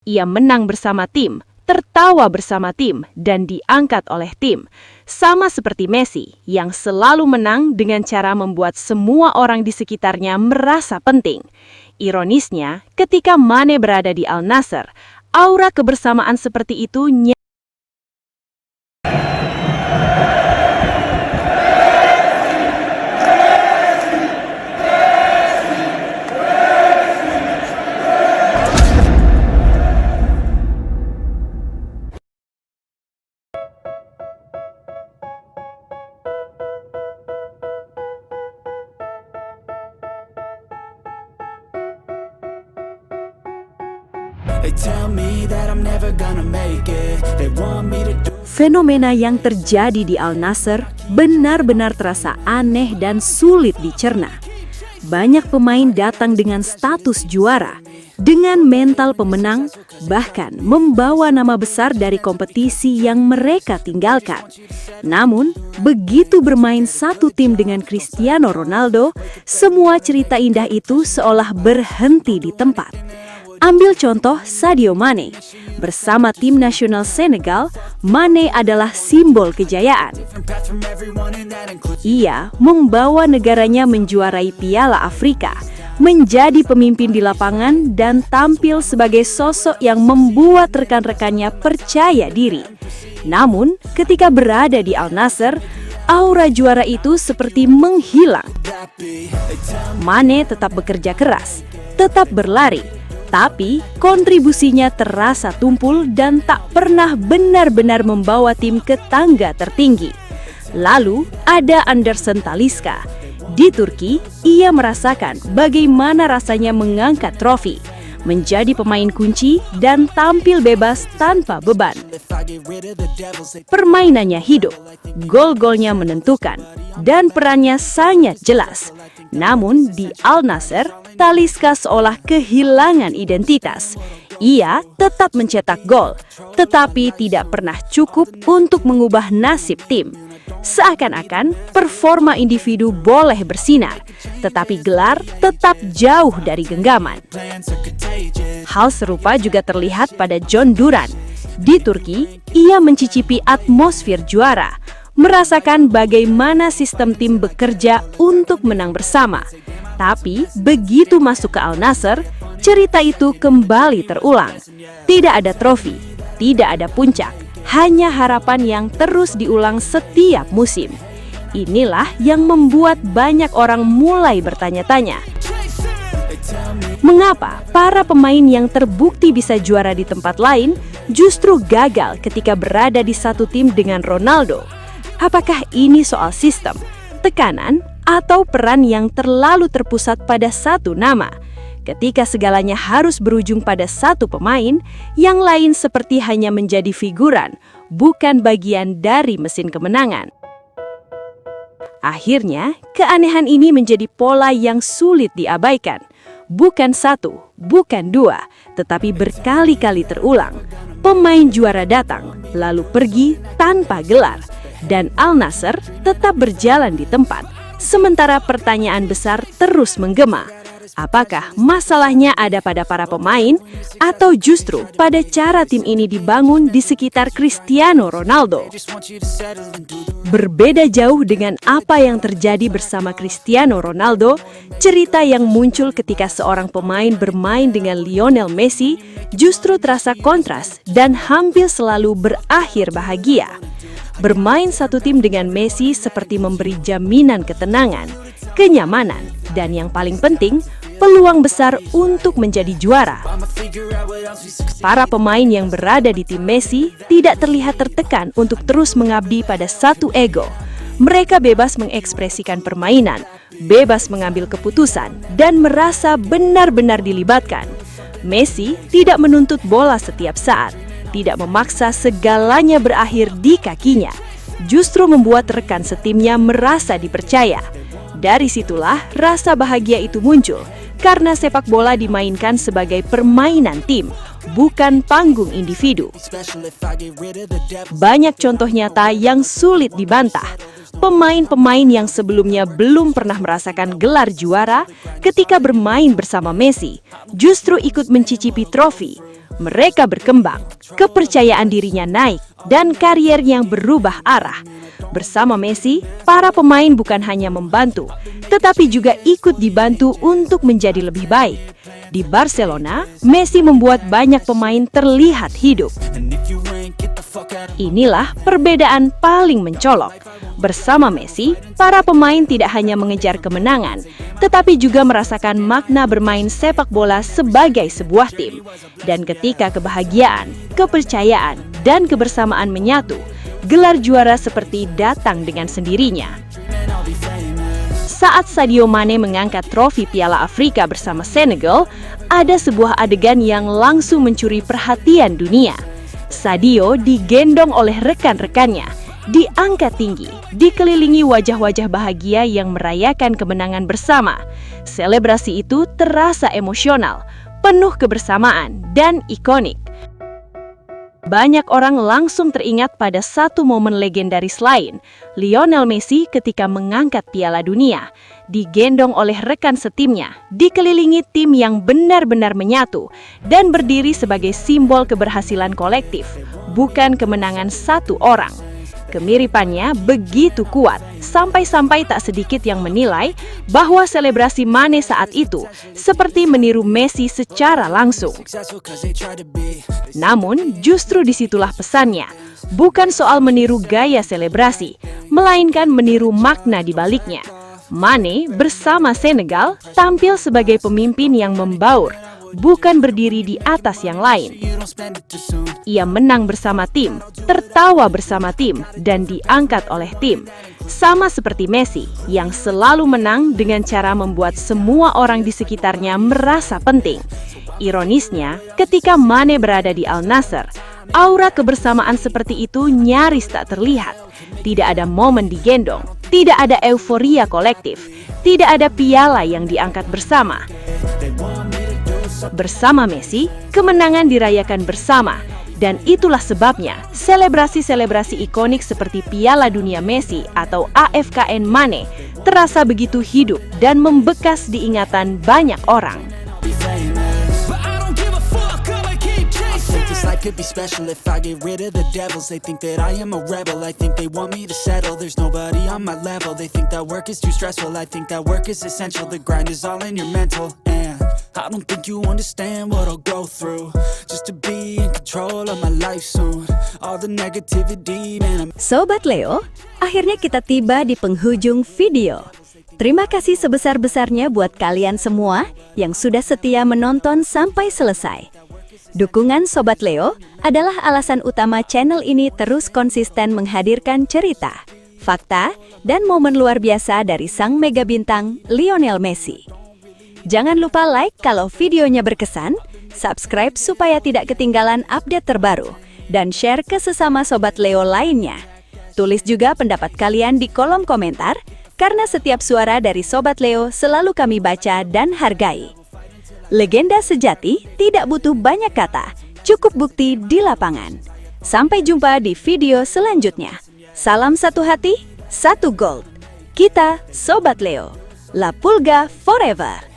Ia menang bersama tim, tertawa bersama tim, dan diangkat oleh tim. Sama seperti Messi yang selalu menang dengan cara membuat semua orang di sekitarnya merasa penting. Ironisnya, ketika Mane berada di Al Nassr, aura kebersamaan seperti itu Fenomena yang terjadi di Al Nassr benar-benar terasa aneh dan sulit dicerna. Banyak pemain datang dengan status juara, dengan mental pemenang, bahkan membawa nama besar dari kompetisi yang mereka tinggalkan. Namun, begitu bermain satu tim dengan Cristiano Ronaldo, semua cerita indah itu seolah berhenti di tempat. Ambil contoh Sadio Mane. Bersama tim nasional Senegal, Mane adalah simbol kejayaan. Ia membawa negaranya menjuarai Piala Afrika, menjadi pemimpin di lapangan dan tampil sebagai sosok yang membuat rekan-rekannya percaya diri. Namun, ketika berada di Al Nassr, aura juara itu seperti menghilang. Mane tetap bekerja keras, tetap berlari, tapi kontribusinya terasa tumpul dan tak pernah benar-benar membawa tim ke tangga tertinggi. Lalu ada Anderson Talisca. Di Turki, ia merasakan bagaimana rasanya mengangkat trofi, menjadi pemain kunci dan tampil bebas tanpa beban. Permainannya hidup, gol-golnya menentukan, dan perannya sangat jelas. Namun di Al Nassr, Talisca seolah kehilangan identitas. Ia tetap mencetak gol, tetapi tidak pernah cukup untuk mengubah nasib tim. Seakan-akan performa individu boleh bersinar, tetapi gelar tetap jauh dari genggaman. Hal serupa juga terlihat pada John Duran. Di Turki, ia mencicipi atmosfer juara, merasakan bagaimana sistem tim bekerja untuk menang bersama. Tapi begitu masuk ke Al Nassr, cerita itu kembali terulang. Tidak ada trofi, tidak ada puncak, hanya harapan yang terus diulang setiap musim. Inilah yang membuat banyak orang mulai bertanya-tanya, mengapa para pemain yang terbukti bisa juara di tempat lain justru gagal ketika berada di satu tim dengan Ronaldo? Apakah ini soal sistem, tekanan, atau peran yang terlalu terpusat pada satu nama? Ketika segalanya harus berujung pada satu pemain, yang lain seperti hanya menjadi figuran, bukan bagian dari mesin kemenangan. Akhirnya, keanehan ini menjadi pola yang sulit diabaikan. Bukan satu, bukan dua, tetapi berkali-kali terulang. Pemain juara datang, lalu pergi tanpa gelar, dan Al Nassr tetap berjalan di tempat. Sementara pertanyaan besar terus menggema. Apakah masalahnya ada pada para pemain atau justru pada cara tim ini dibangun di sekitar Cristiano Ronaldo? Berbeda jauh dengan apa yang terjadi bersama Cristiano Ronaldo, cerita yang muncul ketika seorang pemain bermain dengan Lionel Messi justru terasa kontras dan hampir selalu berakhir bahagia. Bermain satu tim dengan Messi seperti memberi jaminan ketenangan, kenyamanan, dan yang paling penting, peluang besar untuk menjadi juara. Para pemain yang berada di tim Messi tidak terlihat tertekan untuk terus mengabdi pada satu ego. Mereka bebas mengekspresikan permainan, bebas mengambil keputusan, dan merasa benar-benar dilibatkan. Messi tidak menuntut bola setiap saat, tidak memaksa segalanya berakhir di kakinya, justru membuat rekan setimnya merasa dipercaya. Dari situlah rasa bahagia itu muncul, karena sepak bola dimainkan sebagai permainan tim, bukan panggung individu. Banyak contoh nyata yang sulit dibantah. Pemain-pemain yang sebelumnya belum pernah merasakan gelar juara, ketika bermain bersama Messi, justru ikut mencicipi trofi. Mereka berkembang, kepercayaan dirinya naik, dan karier yang berubah arah. Bersama Messi, para pemain bukan hanya membantu, tetapi juga ikut dibantu untuk menjadi lebih baik. Di Barcelona, Messi membuat banyak pemain terlihat hidup. Inilah perbedaan paling mencolok. Bersama Messi, para pemain tidak hanya mengejar kemenangan, tetapi juga merasakan makna bermain sepak bola sebagai sebuah tim. Dan ketika kebahagiaan, kepercayaan, dan kebersamaan menyatu, gelar juara seperti datang dengan sendirinya. Saat Sadio Mane mengangkat trofi Piala Afrika bersama Senegal, ada sebuah adegan yang langsung mencuri perhatian dunia. Sadio digendong oleh rekan-rekannya, diangkat tinggi, dikelilingi wajah-wajah bahagia yang merayakan kemenangan bersama. Selebrasi itu terasa emosional, penuh kebersamaan, dan ikonik. Banyak orang langsung teringat pada satu momen legendaris lain, Lionel Messi ketika mengangkat Piala Dunia, digendong oleh rekan setimnya, dikelilingi tim yang benar-benar menyatu, dan berdiri sebagai simbol keberhasilan kolektif, bukan kemenangan satu orang. Kemiripannya begitu kuat, sampai-sampai tak sedikit yang menilai bahwa selebrasi Mane saat itu seperti meniru Messi secara langsung. Namun, justru disitulah pesannya, bukan soal meniru gaya selebrasi, melainkan meniru makna di baliknya. Mane bersama Senegal tampil sebagai pemimpin yang membaur, bukan berdiri di atas yang lain. Ia menang bersama tim, tertawa bersama tim, dan diangkat oleh tim. Sama seperti Messi yang selalu menang dengan cara membuat semua orang di sekitarnya merasa penting. Ironisnya, ketika Mane berada di Al Nassr, aura kebersamaan seperti itu nyaris tak terlihat. Tidak ada momen digendong, tidak ada euforia kolektif, tidak ada piala yang diangkat bersama. Bersama Messi, kemenangan dirayakan bersama, dan itulah sebabnya selebrasi-selebrasi ikonik seperti Piala Dunia Messi atau AFKN Mane terasa begitu hidup dan membekas di ingatan banyak orang. This life could be special if I get rid of the devils. They think that I am a rebel, I think they want me to settle. There's nobody on my level, they think that work is too stressful. I think that work is essential, the grind is all in your mental. And I don't think you understand what I'll go through just to be in control of my life soon. All the negativity, man. Sobat Leo, akhirnya kita tiba di penghujung video. Terima kasih sebesar-besarnya buat kalian semua yang sudah setia menonton sampai selesai. Dukungan Sobat Leo adalah alasan utama channel ini terus konsisten menghadirkan cerita, fakta, dan momen luar biasa dari sang mega bintang Lionel Messi. Jangan lupa like kalau videonya berkesan, subscribe supaya tidak ketinggalan update terbaru, dan share ke sesama Sobat Leo lainnya. Tulis juga pendapat kalian di kolom komentar, karena setiap suara dari Sobat Leo selalu kami baca dan hargai. Legenda sejati tidak butuh banyak kata, cukup bukti di lapangan. Sampai jumpa di video selanjutnya. Salam satu hati, satu gold. Kita Sobat Leo. La Pulga forever.